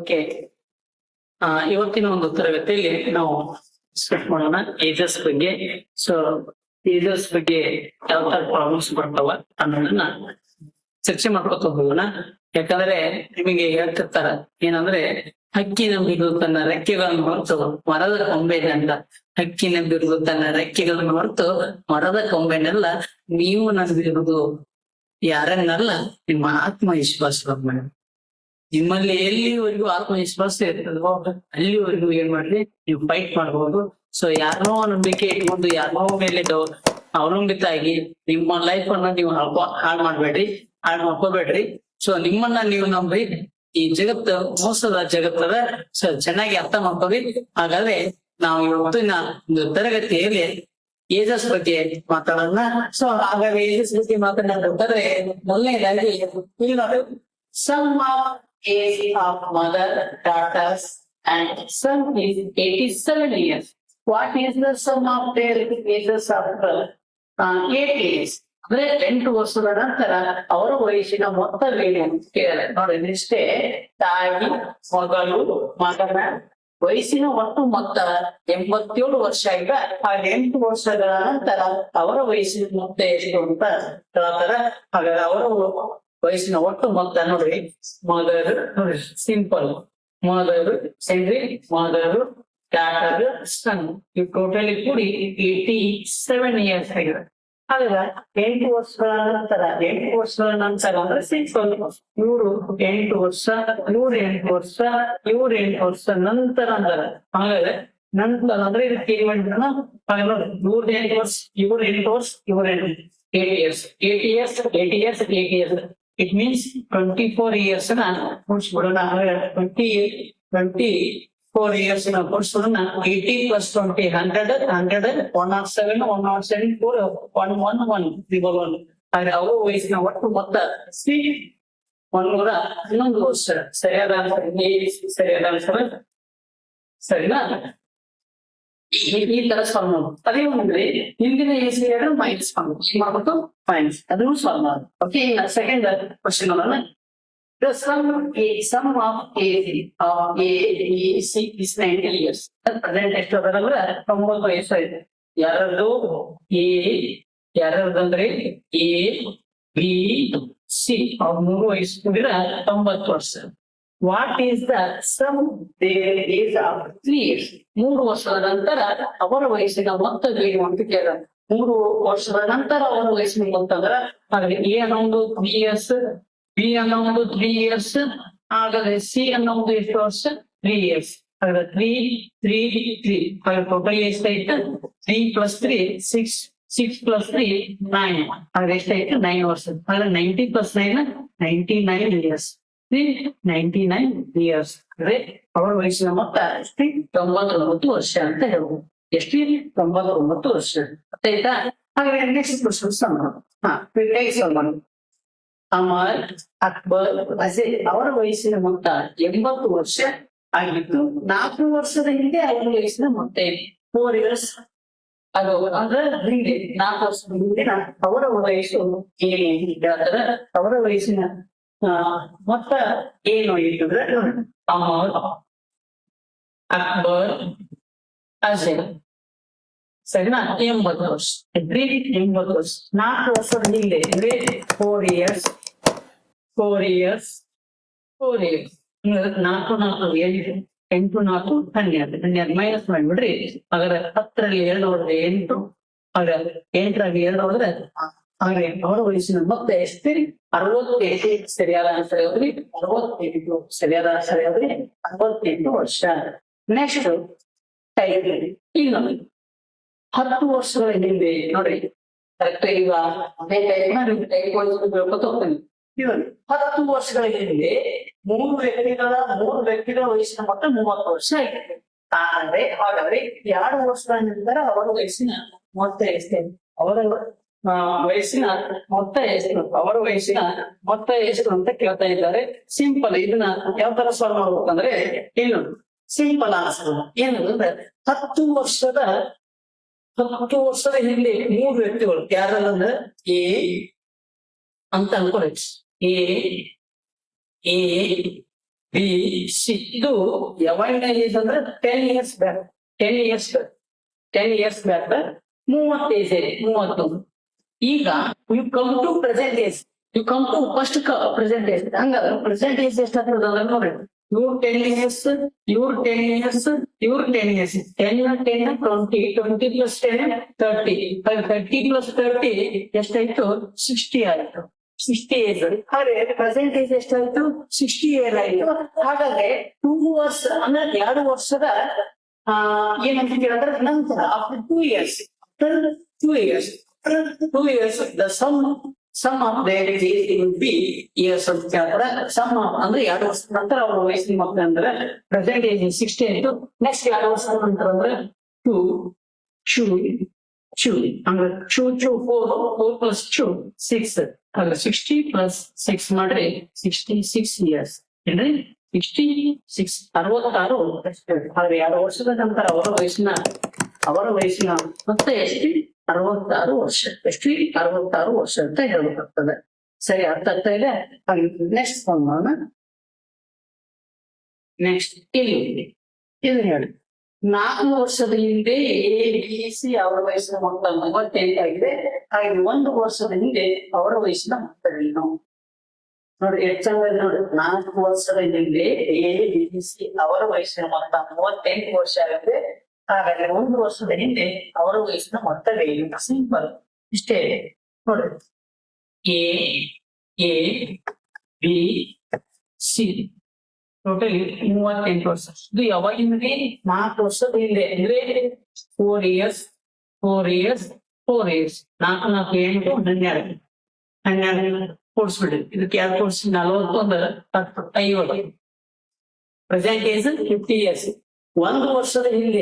Okay. ಇವತ್ತಿನ ಒಂದು ತರಗತಿಯಲ್ಲಿ ನಾವು ಡಿಸ್ಕಸ್ ಮಾಡೋಣ ಏಜಸ್ ಬಗ್ಗೆ. ಸೊ ಏಜಸ್ ಬಗ್ಗೆ ಯಾವ ತರ ಪ್ರಾಬ್ಲಮ್ಸ್ ಬರ್ತಾವ ಅನ್ನೋದನ್ನ ಚರ್ಚೆ ಮಾಡ್ಕೊತ ಹೋಗೋಣ. ಯಾಕಂದ್ರೆ ನಿಮಗೆ ಹೇಳ್ತಿರ್ತಾರ ಏನಂದ್ರೆ ಹಕ್ಕಿನ ಬಿರುದು ತನ್ನ ರೆಕ್ಕೆಗಳನ್ನು ಹೊರತು ಮರದ ಕೊಂಬೆನೆಲ್ಲ, ಹಕ್ಕಿನ ಬಿರುದು ತನ್ನ ರೆಕ್ಕೆಗಳನ್ನು ಹೊರತು ಮರದ ಕೊಂಬೆನೆಲ್ಲ, ನೀವು ನಂಬಿರುವುದು ಯಾರನ್ನಲ್ಲ ನಿಮ್ಮ ಆತ್ಮವಿಶ್ವಾಸ ಮಾಡಿ. ನಿಮ್ಮಲ್ಲಿ ಎಲ್ಲಿವರೆಗೂ ಆತ್ಮವಿಶ್ವಾಸ ಇರ್ತದೋ ಅಲ್ಲಿವರೆಗೂ ಏನ್ ಮಾಡ್ರಿ, ನೀವು ಫೈಟ್ ಮಾಡಬಹುದು. ಸೊ ಯಾರನೋ ನಂಬಿಕೆ ಇಟ್ಕೊಂಡು ಯಾರನೋ ಮೇಲೆ ಅವಲಂಬಿತ ಆಗಿ ನಿಮ್ಮ ಲೈಫ್ ಅನ್ನ ನೀವು ಹಾಳು ಮಾಡ್ಬೇಡ್ರಿ, ಹಾಳು ಮಾಡ್ಕೋಬೇಡ್ರಿ. ಸೊ ನಿಮ್ಮನ್ನ ನೀವು ನಂಬಿ. ಈ ಜಗತ್ತು ಮೋಸದ ಜಗತ್ತದ. ಸೊ ಚೆನ್ನಾಗಿ ಅರ್ಥ ಮಾಡ್ಕೋರಿ. ಹಾಗಾದ್ರೆ ನಾವು ಇವತ್ತಿನ ಒಂದು ತರಗತಿಯಲ್ಲಿ ಏಜಸ್ ಬಗ್ಗೆ ಮಾತಾಡೋಣ. ಸೊ ಹಾಗಾದ್ರೆ ಏಜಸ್ ಬಗ್ಗೆ ಮಾತಾಡೋದಾದ್ರೆ ಮೊದಲನೇದಾಗಿ some of age of mother, daughters, and son is 87 years. What is the sum of their ages after 8 years? ಅಂದ್ರೆ 8 ವರ್ಷದ ನಂತರ ಅವರ ವಯಸ್ಸಿನ ಮೊತ್ತವೇನು ಅಂತ ಕೇಳಿದ್ರೆ ನೋಡಿ, ಇಷ್ಟೇ ತಾಯಿ, ಮಗಳು, ಮಗನ ವಯಸ್ಸಿನ ಒಟ್ಟು ಮೊತ್ತ 87 ವರ್ಷ. ಈಗ ಆ 8 ವರ್ಷಗಳ ನಂತರ ಅವರ ವಯಸ್ಸಿನ ಮೊತ್ತ ಎಷ್ಟು ಅಂತ ಹೇಳ್ತಾರ. ಹಾಗಾದ್ರೆ ಅವರ ವಯಸ್ಸಿನ ಒಟ್ಟು ಮೊತ್ತ ನೋಡ್ರಿ, ಮದರ್ ನೋಡ್ರಿ, ಸಿಂಪಲ್ ಮದರ್, ಮದರ್, ಡಾಟರ್, ಸನ್, ಇವು ಟೋಟಲಿ ಕೂಡಿ 87 ಇಯರ್ಸ್ ಆಗಿದೆ. ಹಾಗಾದ್ರೆ 8 ವರ್ಷಗಳ ನಂತರ ಅಂದ್ರೆ ಸಿಂಪಲ್, ಇವರು 8 ವರ್ಷ, ಇವ್ರು 8 ವರ್ಷ, ಇವ್ರು 8 ವರ್ಷ ನಂತರ ಅಂತಾರೆ. ಹಾಗಾದ್ರೆ ನಂತರ ಅಂದ್ರೆ ಇದಕ್ಕೆ ಏನ್ ಮಾಡಿದ್ರು, ಹಾಗಾದ್ರೆ ಇವ್ರದ್ದು 8 ವರ್ಷ, ಇವ್ರು 8 ವರ್ಷ, ಇವ್ರು 8 years, 8 years, 8 years, 8 years. It means 24 years na ಮುಗಿಸ್ಬಿಡೋಣ. 24 years na ಕೊಡ್ಸ್ಬಿಡೋಣ. 80 plus 20, 100, 107, 107, 111. ಆದ್ರೆ ಅವರು ವಯಸ್ಸಿನ ಒಟ್ಟು ಮೊತ್ತ 111 ವರ್ಷ. ಸರಿಯಾದ ಆನ್ಸರ್ ಸರಿನಾ? ಈ ತರ ಸಾಲ್ವ್ ಮಾಡೋದು. ಅದೇ ಅಂದ್ರೆ ಹಿಂದಿನ ಏಜ್ ಮೈನಸ್ ಮಾಡ್ಬೇಕು, ಮೈನಸ್ ಅದನ್ನು ಸಾಲ್ವ್ ಮಾಡೋದು. ಓಕೆ, ಸೆಕೆಂಡ್ ಕ್ವಶನ್ ನೋಡೋಣ. The sum of age of A, B, C is 90 years. Present ಎಷ್ಟು ಅದರಂದ್ರೆ 90 ವಯಸ್ಸು ಇದೆ. ಯಾರದ್ದು? ಎ, ಯಾರದಂದ್ರೆ ಎ, ಬಿ, ಸಿ ಅವ್ರ 3 ವಯಸ್ಸು ಕೂಡಿದ್ರೆ 90 ವರ್ಷ. What is the sum their age of 3 years? 3 ವರ್ಷದ ನಂತರ ಅವರ ವಯಸ್ಸಿನ ಮೊತ್ತ ಏನು ಅಂತ ಕೇಳಿದ. 3 ವರ್ಷದ ನಂತರ ಅವರ ವಯಸ್ಸಿನ ಮೊತ್ತ ಅಂದ್ರೆ ಹಾಗಾದ್ರೆ ಎ ಅನ್ನೋದು 3 years, ಬಿ ಅನ್ನೋದು 3 years, ಹಾಗಾದ್ರೆ ಸಿ ಅನ್ನೋದು ಎಷ್ಟು ವರ್ಷ? 3 years. ಹಾಗಾದ್ರೆ 3 ಹಾಗಾದ್ರೆ ಟೋಟಲ್ ಎಷ್ಟೈತೆ? 3 plus 3 6, 6 plus 3 9. ಹಾಗಾದ್ರೆ ಎಷ್ಟೈತೆ? 9 ವರ್ಷ. ಹಾಗಾದ್ರೆ 90 plus 9 99 years. 99 years. ಅಂದ್ರೆ ಅವರ ವಯಸ್ಸಿನ ಮೊತ್ತ 99 ವರ್ಷ ಅಂತ ಹೇಳ್ಬೋದು. ಎಷ್ಟು? 99 ವರ್ಷ. ಆಯ್ತಾ? ಹಾಗಾದ್ರೆ ನೆಕ್ಸ್ಟ್ ಕ್ವಶನ್ ಮಾಡೋಣ. ಅಮರ್, ಅಕ್ಬರ್, ಅಜಯ್ ಅವರ ವಯಸ್ಸಿನ ಮೊತ್ತ 80 ವರ್ಷ ಆಗಿತ್ತು. 4 ವರ್ಷದ ಹಿಂದೆ ಅವರ ವಯಸ್ಸಿನ ಮೊತ್ತ 4 years. ಅದು ಅಂದ್ರೆ ಹಿಂದೆ 4 ವರ್ಷದ ಹಿಂದಿನ ಅವರ ವಯಸ್ಸು ಏನು ಹೇಳ್ತಾರೆ. ಅವರ ವಯಸ್ಸಿನ ಮೊತ್ತ ಏನು ಇಟ್ಟಿದ್ರೆ ಅಮರ್, ಅಕ್ಬರ್, ಅಜಯ್ ಸರಿನಾ? 80 ವರ್ಷ. 80 ವರ್ಷ. 4 ವರ್ಷದ ಹಿಂದೆ ಅಂದ್ರೆ 4 years. 4 years. 4 4 ಏನಿದೆ? 8 4 12 ಮೈನಸ್ ಮಾಡಿಬಿಡ್ರಿ. ಹಾಗಾದ್ರೆ 10ರಲ್ಲಿ 2 ಹೋದ್ರೆ 8, ಹಾಗಾದ್ರೆ 8ರಲ್ಲಿ 2 ಹೋದ್ರೆ ಹಾಗೆ ಅವರ ವಯಸ್ಸಿನ ಮೊತ್ತ ಎಷ್ಟು? 68. ಸರಿಯಾದ ಆನ್ಸರ್ ಯಾವ್ದ್ರಿ? 68. ಸರಿಯಾದ ಆನ್ಸರ್ ಯಾವ್ದ್ರಿ? 68 ವರ್ಷ. ನೆಕ್ಸ್ಟ್ ಟೈಪ್ ಈಗ ನೋಡಿ, 10 ವರ್ಷಗಳ ಹಿಂದೆ ನೋಡ್ರಿ, ಕರೆಕ್ಟ್ ಈಗ ಅದೇ ಟೈಪ್ ಮಾಡಿ ಟೈಪ್ ಹೇಳ್ಕೊತ ಹೋಗ್ತಾನೆ. 10 ವರ್ಷಗಳ ಹಿಂದೆ 3 ವ್ಯಕ್ತಿಗಳ ವಯಸ್ಸಿನ ಮೊತ್ತ 30 ವರ್ಷ ಆಗಿದೆ. ಹಾಗಾದ್ರೆ 2 ವರ್ಷಗಳ ನಂತರ ಅವರ ವಯಸ್ಸಿನ ಮೊತ್ತ ಎಷ್ಟು? ಅವರ ವಯಸ್ಸಿನ ಮೊತ್ತ ಎಷ್ಟು? ಅವರ ವಯಸ್ಸಿನ ಮೊತ್ತ ಎಷ್ಟು ಅಂತ ಕೇಳ್ತಾ ಇದ್ದಾರೆ. ಸಿಂಪಲ್. ಇದನ್ನ ಯಾವ ತರ ಸಾಲ್ವ್ ಮಾಡ್ಬೇಕಂದ್ರೆ ಏನು ಸಿಂಪಲ್ ಆನ್ಸರ್ ಏನಂದ್ರೆ 10 ವರ್ಷದ ಹಿಂದೆ 3 ವ್ಯಕ್ತಿಗಳು ಯಾರಂದ್ರೆ ಎ ಅಂತ ಅನ್ಕೊಳ್ಳಿ. A B C. ಇದು ಯಾವಾಗ ಏಜ್ ಅಂದ್ರೆ 10 years back. 10 years back. 10 years back 30 age ಇದೆ, 30. ಈಗ you come to present age. You come to first present age. ಹಂಗ ಪ್ರೆಸೆಂಟ್ ಏಜ್ ಎಷ್ಟಾಗ್ತದ ಅಂದ್ರೆ ನೋಡ್ರಿ, ಇವ್ರ 10 years, ಇವ್ರ 10 years, ಇವ್ರ 10 years. 10 10 20, 20 plus 10 30, 30 plus 30 ಎಷ್ಟಾಯ್ತು? 60 ಆಯ್ತು. 60 ಏಜ್. ಹಾಗೆ ಪ್ರೆಸೆಂಟ್ ಏಜ್ ಎಷ್ಟಾಯ್ತು? 60 ಇಯರ್ ಆಯ್ತು. ಹಾಗಾದ್ರೆ 2 years ಅಂದ್ರೆ 2 ವರ್ಷದ ಏನಂತ ಕೇಳಿದ್ರೆ ನಂತರ after 2 years, 2 years, 2 years the sum of their age will be years ಅಂತ ಕೇಳ್ತಾರೆ. ಸಮ್ ಅಂದ್ರೆ 2 ವರ್ಷದ ನಂತರ ಅವ್ರ ವಯಸ್ಸಿನ ಮಕ್ಕಳು ಅಂದ್ರೆ ಪ್ರೆಸೆಂಟ್ ಏಜ್ 60 ಆಯ್ತು. ನೆಕ್ಸ್ಟ್ 2 ವರ್ಷದ ನಂತರ ಅಂದ್ರೆ 2 ಅಂದ್ರೆ 4 plus 2 6. ಹಾಗೆ 60 plus 6 ಮಾಡ್ರಿ 66 years ಏನ್ರಿ? 66 66. ಹಾಗೆ 2 ವರ್ಷದ ನಂತರ ಅವರ ವಯಸ್ಸಿನ ಮತ್ತೆ ಎಷ್ಟು? 66 ವರ್ಷ. ಎಷ್ಟು? 66 ವರ್ಷ ಅಂತ ಹೇಳ್ಬೇಕಾಗ್ತದೆ. ಸರಿ, ಅರ್ಥ ಆಗ್ತಾ ಇದೆ? ಹಾಗೆ ನೆಕ್ಸ್ಟ್ ಮಾಡೋಣ. ನೆಕ್ಸ್ಟ್ ಇಲ್ಲಿ ಹೇಳಿ, 4 ವರ್ಷದ ಹಿಂದೆ ABC ಅವರ ವಯಸ್ಸಿನ ಮೊತ್ತ 38 ಆಗಿದೆ. ಹಾಗೆ 1 ವರ್ಷದ ಹಿಂದೆ ಅವರ ವಯಸ್ಸಿನ ಮೊತ್ತವೇನು? ನೋಡ್ರಿ ಎಷ್ಟು ಚೆನ್ನಾಗಿದೆ ನೋಡಿ. 4 ವರ್ಷದ ಹಿಂದೆ ABC ಅವರ ವಯಸ್ಸಿನ ಮೊತ್ತ 38 ವರ್ಷ ಆಗಿದೆ. ಹಾಗಾದ್ರೆ 1 ವರ್ಷದ ಹಿಂದೆ ಅವರ ವಯಸ್ಸಿನ ಮೊತ್ತವೇನು? ಸಿಂಪಲ್, ಇಷ್ಟೇ ನೋಡ್ರಿ. ಎ ಬಿ ಸಿ ಟೋಟಲ್ 38 ವರ್ಷ. ಇದು ಯಾವಾಗಿಂದ್ರೆ 4 ವರ್ಷದ ಹಿಂದೆ ಅಂದ್ರೆ 4 years 4 years 4 4 8 12 ಕೊಡ್ಸ್ಬಿಡ್ರಿ. ಇದಕ್ಕೆ ಯಾರು ಕೊಡ್ಸಿ? 41 10 50. Present age 50 years. 1 ವರ್ಷದ ಹಿಂದೆ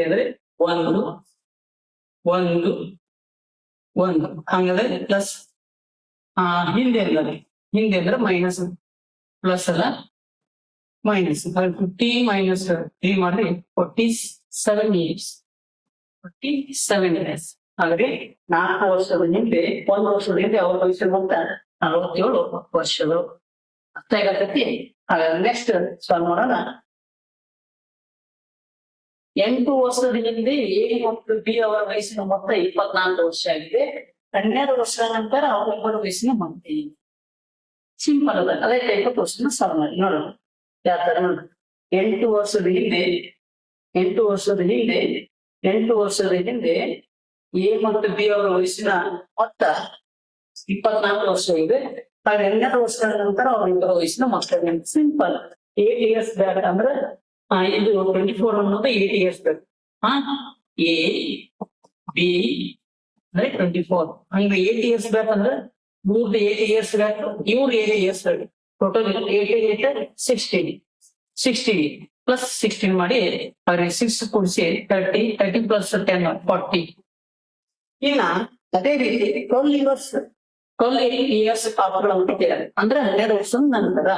ಅಂದ್ರೆ 1 ಹಂಗಂದ್ರೆ ಪ್ಲಸ್ ಹಿಂದೆ ಅಂದ್ರೆ ಮೈನಸ್, ಪ್ಲಸ್ ಅಲ್ಲ ಮೈನಸ್. 50 minus 3 ಮಾಡ್ರಿ 47 years. 47 years. ಹಾಗಾದ್ರೆ 4 ವರ್ಷದ ಹಿಂದೆ 1 ವರ್ಷದ ಹಿಂದೆ ಅವ್ರ ವಯಸ್ಸಿನ ಮೊತ್ತ 47 ವರ್ಷಗಳು. ಅರ್ಥ ಆಗತೈತಿ? ಹಾಗಾದ್ರೆ ನೆಕ್ಸ್ಟ್ ಸಾಲ್ವ್ ಮಾಡೋಣ. 8 ವರ್ಷದ ಹಿಂದೆ ಎ ಮತ್ತು ಬಿ ಅವರ ವಯಸ್ಸಿನ ಮೊತ್ತ 24 ವರ್ಷ ಆಗಿದೆ. 12 ವರ್ಷದ ನಂತರ ಅವರಿಬ್ಬರ ವಯಸ್ಸಿನ ಮೊತ್ತ ಏನು? ಸಿಂಪಲ್ ಅದ. ಅದೇ ಟೈಪ್ ಕ್ವಶನ್ ಸಾಲ್ವ್ ಮಾಡಿ ನೋಡೋಣ ಯಾವ ತರ ನೋಡಿ. 8 ವರ್ಷದ ಹಿಂದೆ ಎ ಮತ್ತು ಬಿ ಅವರ ವಯಸ್ಸಿನ ಮೊತ್ತ 24 ವರ್ಷ ಇದೆ. 12 ವರ್ಷದ ನಂತರ ಅವರಿಬ್ಬರ ವಯಸ್ಸಿನ ಮೊತ್ತ ಏನು? ಸಿಂಪಲ್. 8 years ಬ್ಯಾಕ್ ಅಂದ್ರೆ ಇದು 24 ಅನ್ನೋದು 8 years ಬ್ಯಾಕ್. ಎ ಬಿ ಅಂದ್ರೆ 24. ಹಂಗ 8 years ಬ್ಯಾಕ್ ಅಂದ್ರೆ ಇವ್ರದ್ದು 8 years ಬ್ಯಾಕ್, ಇವ್ರ 8 years ಬ್ಯಾಕ್. ಟೋಟಲ್ 8 16 ಪ್ಲಸ್ 16 ಮಾಡಿ ಅವ್ರಿಗೆ 6 ಕೂಡಿಸಿ 30 ಪ್ಲಸ್ 10 40. ಇನ್ನ ಅದೇ ರೀತಿ 12 years ಪಾಪಗಳನ್ನು ಕೊಟ್ಟಿದ್ದಾರೆ ಅಂದ್ರೆ 12 ವರ್ಷದ ನಂತರ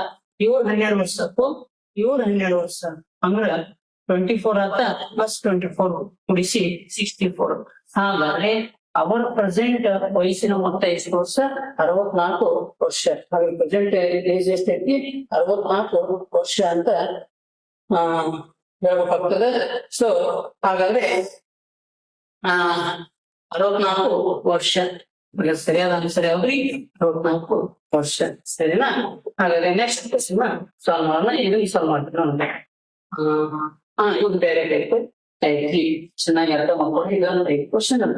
ಇವ್ರ 12 ವರ್ಷಕ್ಕೂ ಇವ್ರ 12 ವರ್ಷ ಅಂದ್ರೆ 24 ಆತ ಪ್ಲಸ್ 24 ಕೂಡಿಸಿ 64. ಹಾಗಾದ್ರೆ ಅವರ ಪ್ರೆಸೆಂಟ್ ವಯಸ್ಸಿನ ಮೊತ್ತ ಎಷ್ಟು ವರ್ಷ? 64 ವರ್ಷ. ಹಾಗೆ ಪ್ರೆಸೆಂಟ್ ಏಜ್ ಎಷ್ಟೈತಿ? 64 ವರ್ಷ ಅಂತ ಹೇಳ್ಬೇಕಾಗ್ತದೆ. ಸೊ ಹಾಗಾದ್ರೆ 64 ವರ್ಷ ಸರಿಯಾದ ಆನ್ಸರ್ ಯಾವ್ದ್ರಿ? 64 ವರ್ಷ. ಸರಿನಾ? ಹಾಗಾದ್ರೆ ನೆಕ್ಸ್ಟ್ ಕ್ವಶನ್ ಸಾಲ್ವ್ ಮಾಡೋಣ. ಇದು ಸಾಲ್ವ್ ಮಾಡ್ತೀವಿ ನೋಡಿ. ಇದು ಬೇರೆ ಟೈಪ್ ಚೆನ್ನಾಗಿ ಅರ್ಥ ಮಾಡ್ಕೊಂಡು ಇದೊಂದು ಟೈಪ್ ಕ್ವಶನ್ ಅಲ್ಲ.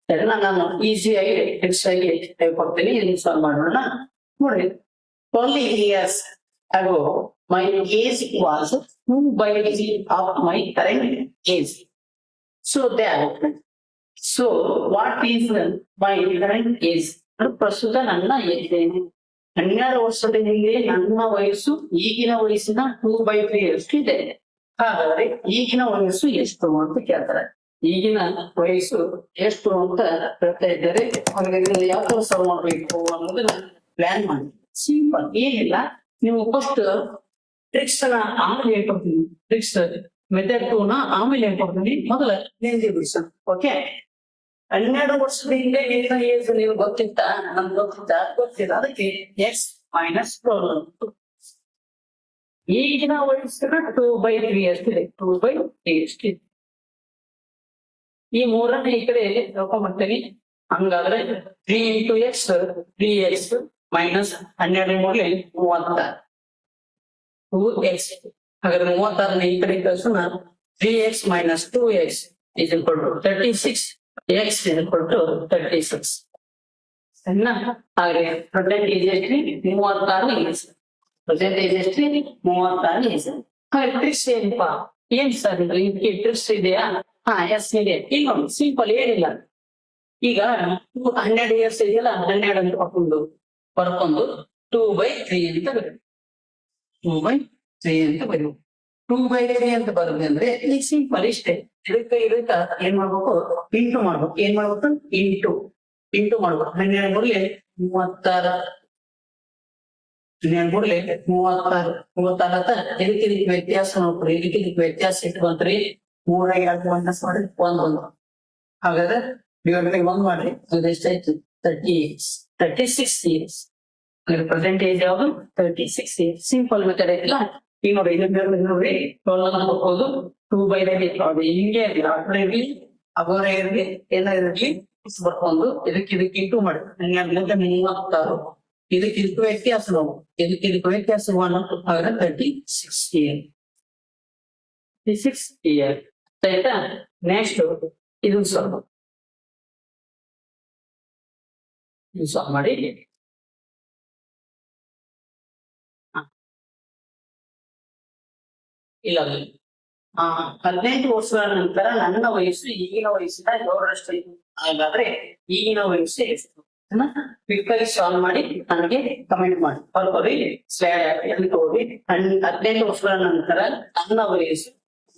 ಸರಿನಾ? ನಾನು ಈಸಿಯಾಗಿ ಟೆಕ್ಸ್ಟ್ ಆಗಿ ಟೈಪ್ ಕೊಡ್ತೀನಿ. ಇದನ್ನ ಸಾಲ್ವ್ ಮಾಡೋಣ ನೋಡಿ. 12 years ago my age was 2/3 of my current age. So what is my current age? ಪ್ರಸ್ತುತ ನನ್ನ ಏಜ್ ಏನು? 12 ವರ್ಷದ ಹಿಂದೆ ನನ್ನ ವಯಸ್ಸು ಈಗಿನ ವಯಸ್ಸಿನ 2/3 ಅಷ್ಟು ಇದೆ. ಹಾಗಾದ್ರೆ ಈಗಿನ ವಯಸ್ಸು ಎಷ್ಟು ಅಂತ ಕೇಳ್ತಾರೆ. ಈಗಿನ ವಯಸ್ಸು ಎಷ್ಟು ಅಂತ ಹೇಳ್ತಾ ಇದ್ದಾರೆ. ಹಾಗಾಗಿ ಯಾವ ತರ ಸಾಲ್ವ್ ಮಾಡ್ಬೇಕು ಅನ್ನೋದನ್ನ ಪ್ಲಾನ್ ಮಾಡಿ. ಸಿಂಪಲ್, ಏನಿಲ್ಲ. ನೀವು ಫಸ್ಟ್ ಟ್ರಿಕ್ಸ್ ಆಮೇಲೆ ಹೇಳ್ಕೊಡ್ತೀನಿ. ಟ್ರಿಕ್ಸ್ ಮೆಥಡ್ 2 ನ ಆಮೇಲೆ ಹೇಳ್ಕೊಡ್ತೀನಿ. ಮೊದಲ ನೆನ್ಪಿ ಬಿಡಿಸೋಣ. ಓಕೆ. 12 ವರ್ಷದ ಹಿಂದೆ ಏನ ಏಜ್ ನೀವು ಗೊತ್ತಿತ್ತ? ನಮ್ಗೆ ಗೊತ್ತಿಲ್ಲ. ಅದಕ್ಕೆ x - 12 ಈಗಿನ ವಯಸ್ಸಿನ 2/3 ಅಷ್ಟಿದೆ. 2/3 ಅಷ್ಟಿದೆ. ಈ ಮೂರನ್ನ ಈ ಕಡೆ ತಗೊಂಡ್ಬರ್ತೀನಿ. ಹಂಗಾದ್ರೆ 3 into x 3x minus 12 ಮೂರಲಿ 36 2x. ಹಾಗಾದ್ರೆ 36 ಈ ಕಡೆ ಕಳ್ಸೋಣ. 3x minus 2x is equal to 36. x is equal to 36. ಸರಿನಾ? ಹಾಗೆ ಪರ್ಸೆಂಟೇಜ್ ಎಷ್ಟು? 36 is. ಪರ್ಸೆಂಟೇಜ್ ಎಷ್ಟು? 36 is. ಹಾಗೆ ಟ್ರಿಕ್ಸ್ ಏನಪ್ಪಾ? ಏನ್ ಸರ್ ಇದಕ್ಕೆ ಟ್ರಿಕ್ಸ್ ಇದೆಯಾ? ಹಾ, ಎಸ್ ಇದೆ. ಇನ್ನೊಂದು ಸಿಂಪಲ್ ಏನಿಲ್ಲ. ಈಗ 12 years ಇದೆಯಲ್ಲ, 12 ಅಂತ ಬರ್ಕೊಂಡು 2/3 ಅಂತ ಬರೀ. 2/3 ಅಂತ ಬರೀ. 2/3 ಅಂತ ಬರೋದು ಅಂದ್ರೆ ಈಗ ಸಿಂಪಲ್ ಇಷ್ಟೇ. ಇದಕ್ಕ ಏನ್ ಮಾಡ್ಬೇಕು? ಇಂಟು ಮಾಡ್ಬೇಕು. ಏನ್ ಮಾಡ್ಬೇಕು? ಇಂಟು ಮಾಡ್ಬೇಕು. 12 ಮೂರ್ಲಿ 36. 12 ಮೂರ್ಲಿ 36. ಇದಕ್ಕೆ ವ್ಯತ್ಯಾಸ ನೋಡ್ರಿ. ಇದಕ್ಕೆ ವ್ಯತ್ಯಾಸ ಇಟ್ಕೊಂಡ್ರಿ. 3 2 ಮೈನಸ್ ಮಾಡಿ 1 ಹಾಗಾದ್ರೆ ಡಿವೈಡ್ ಬೈ 1 ಮಾಡ್ರಿ. ಅದು ಎಷ್ಟಾಯ್ತು? 36 years. ಪರ್ಸೆಂಟೇಜ್ ಯಾವುದು? 36 years. Simple method ಐತಿಲ್ಲ. ಈಗ ನೋಡಿ ನೋಡಿ 12 ಹಾಕೋದು 2/3 ಹಿಂಗೆ ಇರಲಿ, ಆ ಕಡೆ ಇರ್ಲಿ ಅವರ ಇರ್ಲಿ ಎಲ್ಲ ಇರಲಿ ಬರ್ಕೊಂಡು ಇದಕ್ಕೆ ಇಂಟು ಮಾಡಿ. 36. ಇದಕ್ಕೆ ವ್ಯತ್ಯಾಸ ನಾವು ಇದಕ್ಕೆ ವ್ಯತ್ಯಾಸ 1 ಹಾಗಾದ್ರೆ 36 years. 36 years ಆಯ್ತಾ? ನೆಕ್ಸ್ಟ್ ಇದನ್ನು ಸಾಲ್ವ್ ಮಾಡಿ. ಇಲ್ಲ 18 ವರ್ಷಗಳ ನಂತರ ನನ್ನ ವಯಸ್ಸು ಈಗಿನ ವಯಸ್ಸಿನ 7ರಷ್ಟು. ಹಾಗಾದ್ರೆ ಈಗಿನ ವಯಸ್ಸು ಎಷ್ಟು? ಕ್ವಿಕ್ ಆಗಿ ಸಾಲ್ವ್ ಮಾಡಿ ನನಗೆ ಕಮೆಂಟ್ ಮಾಡಿ. ಅಲ್ಲಿ ಸ್ಲೈಡ್ ಹೋಗಿ 18 ವರ್ಷಗಳ ನಂತರ ನನ್ನ ವಯಸ್ಸು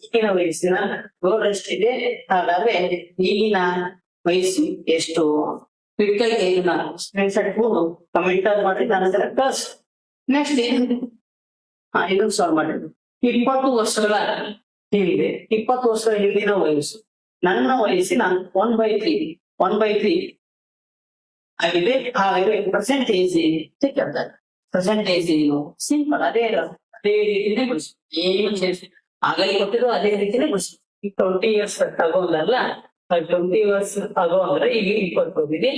ಈಗಿನ ವಯಸ್ಸಿನ 7ರಷ್ಟಿದೆ. ಹಾಗಾದ್ರೆ ಈಗಿನ ವಯಸ್ಸು ಎಷ್ಟು? ಕ್ವಿಕ್ ಆಗಿ ಸ್ಕ್ರೀನ್ಶಾಟ್ ಕಮೆಂಟ್ ಮಾಡಿ ನನ್ನ ಪ್ಲಸ್. ನೆಕ್ಸ್ಟ್ ಇದನ್ನು ಸಾಲ್ವ್ ಮಾಡಿ. 20 ವರ್ಷಗಳ ಹಿಂದೆ 20 ವರ್ಷಗಳ ಹಿಂದಿನ ವಯಸ್ಸು ನನ್ನ ವಯಸ್ಸಿನ 1/3 ಆಗಿದೆ. ಹಾಗಾದ್ರೆ ಪರ್ಸೆಂಟೇಜ್ ಕೇಳ್ತಾರೆ. ಪರ್ಸೆಂಟೇಜ್ ಏನು? ಸಿಂಪಲ್ ಅದೇ ರೀತಿನೇ ಬಿಡಿಸಿ. ಏನು ಚೇಂಜ್ ಆಗಲಿ ಕೊಟ್ಟಿರೋ ಅದೇ ರೀತಿನೇ ಬಿಡಿಸಿ. 20 years ತಗೋಲ್ಲ, 20 years ತಗೋ ಅಂದ್ರೆ ಈಗ 20 ಬಂದಿದೆ.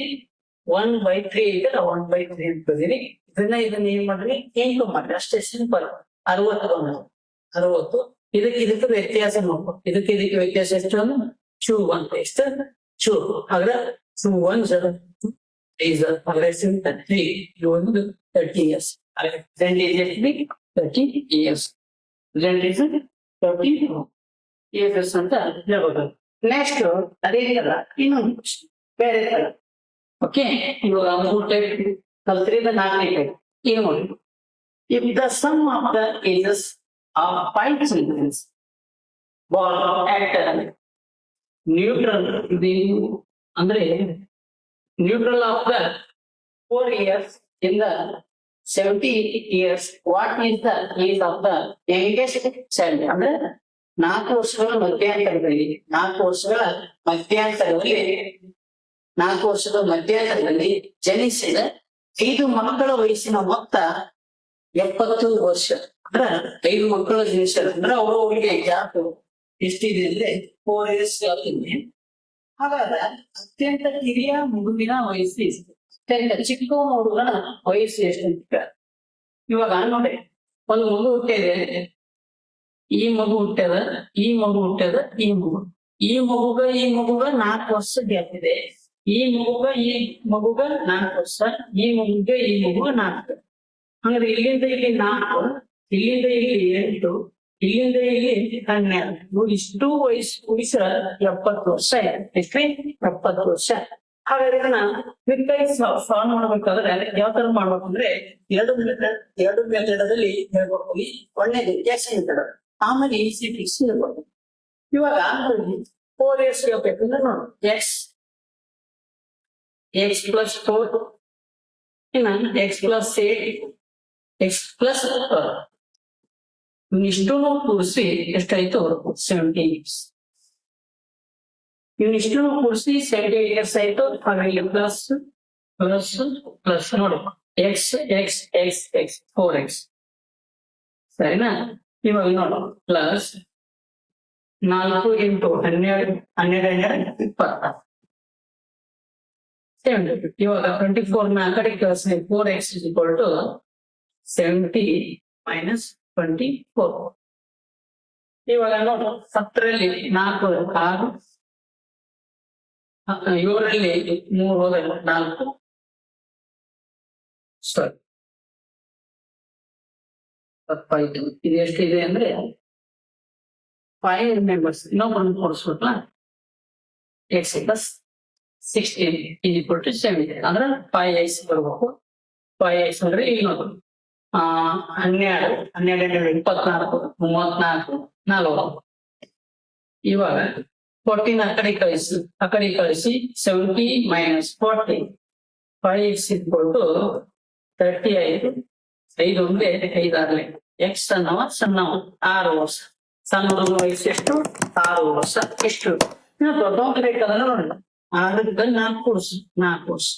1/3 ಇದೆ, 1/3 ಅಂತ ಬಂದಿದೆ. ಇದನ್ನ ಏನ್ ಮಾಡ್ರಿ? ಇಂಟು ಮಾಡ್ರಿ. ಅಷ್ಟೇ ಸಿಂಪಲ್. 60 ಇದಕ್ಕೆ ವ್ಯತ್ಯಾಸ ನೋಡ್ಕೊ. ಇದಕ್ಕೆ ವ್ಯತ್ಯಾಸ ಎಷ್ಟು? 2 ಅಂತ. ಎಷ್ಟು? 2. ಹಾಗಾದ್ರೆ 2 1 ಹಾಗಾದ್ರೆ 30 years. 30 years. 30 years ಅಂತ ಹೇಳ್ಬೋದು. ನೆಕ್ಸ್ಟ್ ಅದೇ ಇಲ್ಲ, ಇನ್ನೊಂದು ಬೇರೆ ತರ. ಓಕೆ, ಇವಾಗ 3 ಟೈಪ್ ಕಲ್ತ್ರಿಂದ 4ನೇ ಟೈಪ್. ಈಗ ನೋಡಿ, if the sum of the ages of 5 children born at neutral ಅಂದ್ರೆ neutral of the 4 years in the 70 years, what is the age of the youngest child? ಅಂದ್ರೆ 4 ವರ್ಷಗಳ ಮಧ್ಯಂತರದಲ್ಲಿ 4 ವರ್ಷದ ಮಧ್ಯಂತರದಲ್ಲಿ ಜನಿಸಿದ 5 ಮಕ್ಕಳ ವಯಸ್ಸಿನ ಮೊತ್ತ 70 ವರ್ಷ. ಅಂದ್ರೆ 5 ಮಕ್ಕಳ ಜನಿಸಿದ ಅಂದ್ರೆ ಅವರಿಗೆ ಗ್ಯಾಪ್ ಎಷ್ಟಿದೆ ಅಂದ್ರೆ 4 years ಆಗ್ತಿದೆ. ಹಾಗಾದ್ರೆ ಅತ್ಯಂತ ಕಿರಿಯ ಮಗುವಿನ ವಯಸ್ಸು ಎಷ್ಟು? ಅತ್ಯಂತ ಚಿಕ್ಕ ಮಗುವಿನ ವಯಸ್ಸು ಎಷ್ಟು ಅಂತ. ಇವಾಗ ನೋಡಿ, ಒಂದು ಮಗು ಹುಟ್ಟಿದೆ, ಈ ಮಗು ಹುಟ್ಟ್ಯದ, ಈ ಮಗು 4 ವರ್ಷ ಗ್ಯಾಪ್ ಇದೆ. ಈ ಮಗುಗ 4 ವರ್ಷ, ಈ ಮಗುಗೆ 4. ಹಂಗಾದ್ರೆ ಇಲ್ಲಿಂದ ಇಲ್ಲಿ 4, ಇಲ್ಲಿಂದ ಇಲ್ಲಿ 8, ಇಲ್ಲಿಂದ ಇಲ್ಲಿ 12. ಇಷ್ಟು ವಯಸ್ಸು ಉಳಿಸಿರ 70 ವರ್ಷ. ಎಷ್ಟ್ರಿ? 70 ವರ್ಷ. ಹಾಗಾದ್ರೆ ಇದನ್ನ ಕ್ವಿಕ್ ಆಗಿ ಸಾಲ್ವ್ ಮಾಡ್ಬೇಕಾದ್ರೆ ಯಾವ ತರ ಮಾಡ್ಬೇಕಂದ್ರೆ ಎರಡು ಮೆಥಡಲ್ಲಿ ಹೇಳ್ಬೇಕು. ಒಂದೇದು ಎಕ್ಸ್ ಮೆಥಡ್, ಆಮೇಲೆ ಈಸಿ ಟ್ರಿಕ್ಸ್ ಹೇಳ್ಬೇಕು. ಇವಾಗ 4 years ಹೇಳ್ಬೇಕಂದ್ರೆ ನೋಡಿ, ಎಕ್ಸ್ ಪ್ಲಸ್ 4 ಇನ್ನ ಎಕ್ಸ್ ಪ್ಲಸ್ 8 ಎಕ್ಸ್ ಪ್ಲಸ್ 12 ಇವಿಷ್ಟು ಕೂಡಿಸಿ ಎಷ್ಟಾಯ್ತು? 70 years. ಇವಿಷ್ಟು ಕೂಡಿಸಿ 70 years ಆಯ್ತು. ಹಾಗಾಗಿ ಪ್ಲಸ್ ಪ್ಲಸ್ ಪ್ಲಸ್ ನೋಡಿ, X X X X 4x ಸರಿನಾ? ಇವಾಗ ನೋಡು ಪ್ಲಸ್ 4 ಇಂಟು 12 12 20 70. ಇವಾಗ 24 ನ ಕಡೆ ಕಳಿಸಿ 4x = 70 ಮೈನಸ್ 24. ಇವಾಗ ನೋಡು 10ರಲ್ಲಿ 4 6, 7ರಲ್ಲಿ 3 ಹೋದ್ರೆ 4, ಸರಿ ತಪ್ಪಾಯ್ತು. ಇದು ಎಷ್ಟಿದೆ ಅಂದ್ರೆ 5 ಮೆಂಬರ್ಸ್ ಇನ್ನೊಬ್ಬರನ್ನು ಕೊಡಿಸ್ಬಿಟ್ಲ x + 16 = 70 ಅಂದ್ರೆ 5x ಬರ್ಬೇಕು. 5x ಅಂದ್ರೆ ಇನ್ನೊಂದು 12 12 24 34 40. ಇವಾಗ 14 ಆ ಕಡೆ ಕಳಿಸಿ 70 ಮೈನಸ್ 40 5x = 35. 5 ಒಂದೇ 5 ಆಗಲಿ. x ಸಣ್ಣವ 6 ವರ್ಷ. ಸಣ್ಣ ಹುಡುಗನ ವಯಸ್ಸು ಎಷ್ಟು? 6 ವರ್ಷ. ಎಷ್ಟು ದೊಡ್ಡ ಬೇಕಾದ್ರೆ ನೋಡಿ 6ಕ್ಕೆ 4 ಕೂಡಿಸು 4 ವರ್ಷ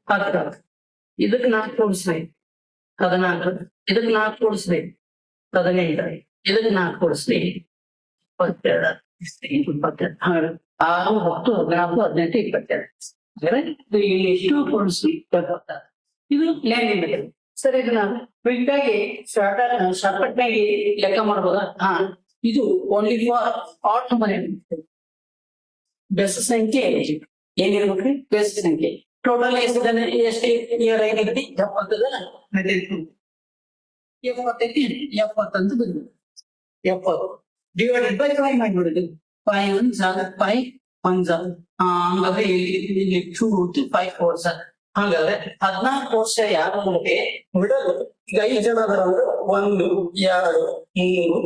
10. ಇದಕ್ಕೆ 4 ಕೂಡಿಸ್ರಿ 14. ಇದಕ್ಕೆ 4 ಕೂಡಿಸ್ರಿ 18. ಇದಕ್ಕೆ 4 ಕೂಡಿಸ್ರಿ 22. 22 6 10 14 18 22. ಅಂದ್ರೆ ಇಲ್ಲಿ ಎಷ್ಟು ಕೂಡಿಸಿ 76. ಇದು ಲ್ಯಾಂಡಿಂಗ್ ಮೆಥಡ್. ಸರಿ, ಇದನ್ನ ಕ್ವಿಕ್ ಆಗಿ ಶಾರ್ಟ್ಕಟ್ ಆಗಿ ಲೆಕ್ಕ ಮಾಡಬಹುದಾ? ಇದು ಓನ್ಲಿ ಫಾರ್ ಆಡ್ ನಂಬರ್. ಬೆಸ ಸಂಖ್ಯೆ ಏನಿರ್ಬೇಕ್ರಿ? ಬೆಸ ಸಂಖ್ಯೆ. ಟೋಟಲ್ ಎಷ್ಟು ಇಯರ್ ಆಗಿರ್ತಿ? 70 ಅಂತ ಬಂದು 70 ಡಿವೈಡೆಡ್ ಬೈ 5 ಮಾಡಿಬಿಡುದು. 5 1 ಹಂಗಾದ್ರೆ ಇಲ್ಲಿ 2 5 4 ಹಾಗಾದ್ರೆ 14 ವರ್ಷ ಯಾರಿಗೆ ಬಿಡಲು? ಈಗ 5 ಜನ ಅಂದ್ರೆ 1 2 3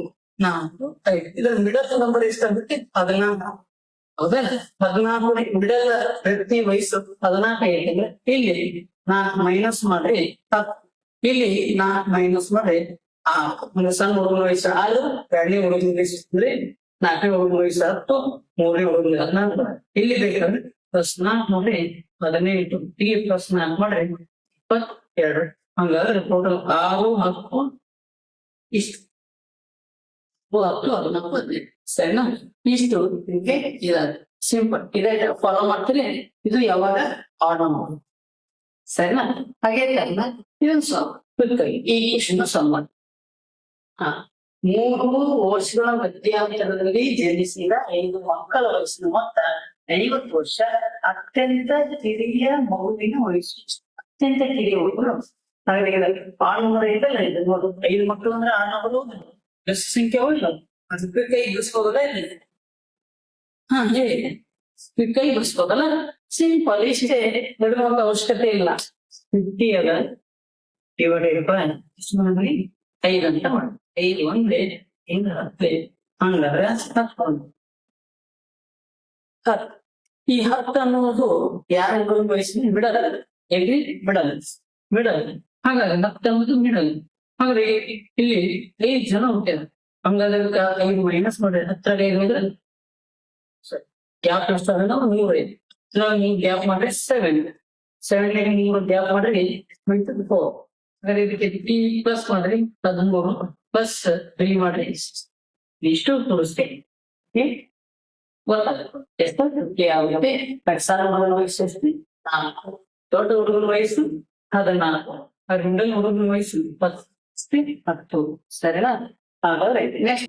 4 5. ಇದ್ರ ಮಿಡಲ್ ನಂಬರ್ ಎಷ್ಟು ಅಂದ್ರೆ 14. ಹೌದಾ? 14 ಮಿಡಲ್ ವ್ಯಕ್ತಿ ವಯಸ್ಸು 14 ಐತಂದ್ರೆ ಇಲ್ಲಿ 4 ಮೈನಸ್ ಮಾಡ್ರಿ 10. ಇಲ್ಲಿ 4 ಮೈನಸ್ ಮಾಡ್ರಿ 6. ಸಣ್ಣ ಹುಡುಗನ ವಯಸ್ಸು 6, 2ನೇ ಹುಡುಗನ ವಯಸ್ಸು ಅಂದ್ರೆ 4ನೇ ಹುಡುಗನ ವಯಸ್ಸು 10, 3ನೇ ಹುಡುಗನ 14. ಇಲ್ಲಿ ಬೇಕಾದ್ರೆ +4 ಮಾಡ್ರಿ 18. ಈಗ +4 ಮಾಡ್ರಿ 22. ಹಂಗಾದ್ರೆ ಟೋಟಲ್ 6 10 ಇಷ್ಟು 10 14 15. ಸರಿನಾ? ಇಷ್ಟು ಇದಾದ್ರೆ ಸಿಂಪಲ್. ಇದೇ ಫಾಲೋ ಮಾಡ್ತೀರಿ. ಇದು ಯಾವಾಗ ಆರ್ಡರ್ ಮಾಡೋದು. ಸರಿನಾ? ಹಾಗೆ ಇದನ್ನು ಸಾಲ್ವ್ ಈ ಇಷ್ಟು ಸಾಲ್ವ್ ಮಾಡಿ. 3 ವರ್ಷಗಳ ಮಧ್ಯಾಂತರದಲ್ಲಿ ಜನಿಸಿದ 5 ಮಕ್ಕಳ ವಯಸ್ಸಿನ ಮೊತ್ತ 50 ವರ್ಷ. ಅತ್ಯಂತ ಕಿರಿಯ ಮಗುವಿನ ವಯಸ್ಸು. ಅತ್ಯಂತ ಕಿರಿಯ ಮಗುವಿನ ಆರ್ನಂಬರ್ ಇದಲ್ಲ. ಇದು ನೋಡು 5 ಮಕ್ಕಳು ಅಂದ್ರೆ ಆರ್ನಂಬರ್ ಹೋಗಿಲ್ಲ. ಬೆಸ ಸಂಖ್ಯೆ ಹೋಗಿಲ್ಲ. ಅದು ಕ್ವಿಕ್ ಆಗಿ ಬಿಡಿಸ್ಬೋದಲ್ಲ? ಹೇಳಿ ಕ್ವಿಕ್ ಆಗಿ ಬಿಡಿಸ್ಬೋದಲ್ಲ? ಸಿಂಪಲ್. ಇಷ್ಟೇ, ಬಿಡುವಂತ ಅವಶ್ಯಕತೆ ಇಲ್ಲ. 50 ಅದ ಡಿವೈಡೆಡ್ ಬೈ ಎಷ್ಟು ಮಾಡಿ 5 ಅಂತ ಮಾಡಿ. 5 ಒಂದೇ 5 10. ಹಂಗಾದ್ರೆ 10. ಈ 10 ಅನ್ನೋದು ಯಾರ ವಯಸ್ಸಿನ ಬಿಡಲ್ಲ. ಎಲ್ಲಿ ಬಿಡಲ್ಲ. ಹಾಗಾಗಿ 10 ಅನ್ನೋದು ಮಿಡಲ್. ಹಾಗಾದ್ರೆ ಇಲ್ಲಿ 5 ಜನ ಹುಟ್ಟ್ಯಾರ. ಹಂಗಾದ್ರೆ 5 ಮೈನಸ್ ಮಾಡ್ರಿ 10 5 ಗ್ಯಾಪ್ ಎಷ್ಟು? 105. ನೀವು ಗ್ಯಾಪ್ ಮಾಡ್ರಿ 7. 7 3 ಗ್ಯಾಪ್ ಮಾಡ್ರಿ 4. ಹಾಗಾದ್ರೆ ಇದಕ್ಕೆ t ಪ್ಲಸ್ ಮಾಡ್ರಿ 13 ಪ್ಲಸ್ 3 ಮಾಡ್ರಿ ಇಷ್ಟು ತೋರಿಸ್ತೇನೆ. ಗೊತ್ತಾಗುತ್ತೆ ಎಷ್ಟು ಆಗುತ್ತೆ. ಸಣ್ಣ ಹುಡುಗನ ವಯಸ್ಸು ಎಷ್ಟು? 4. ದೊಡ್ಡ ಹುಡುಗನ ವಯಸ್ಸು 14. ಮಿಡಲ್ ಹುಡುಗನ ವಯಸ್ಸು 10. ಸರಿನಾ? ಹಾಗಾದ್ರೆ ನೆಕ್ಸ್ಟ್